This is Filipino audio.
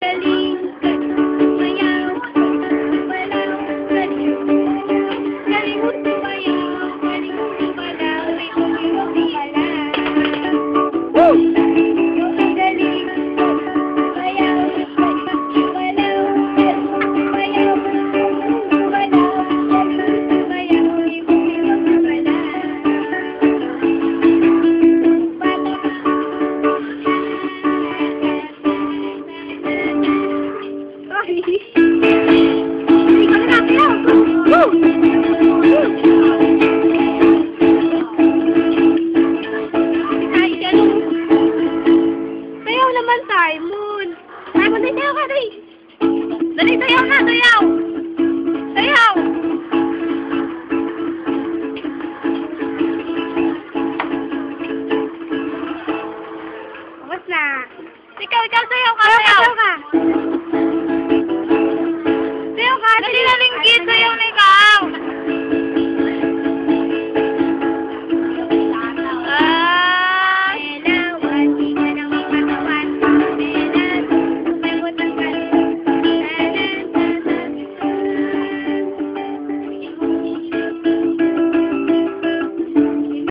Galing, sumayaw, gumalaw, galing, galing mo sumayaw, galing mo gumalaw, galing mo gumalaw. Woo! Galing, sumayaw, gumalaw, galing mo sumayaw, gumalaw, galing mo sumayaw, galing mo gumalaw. Sayaw naman, Simon. Simon, sayaw ka, dali. Dali, sayaw na, sayaw.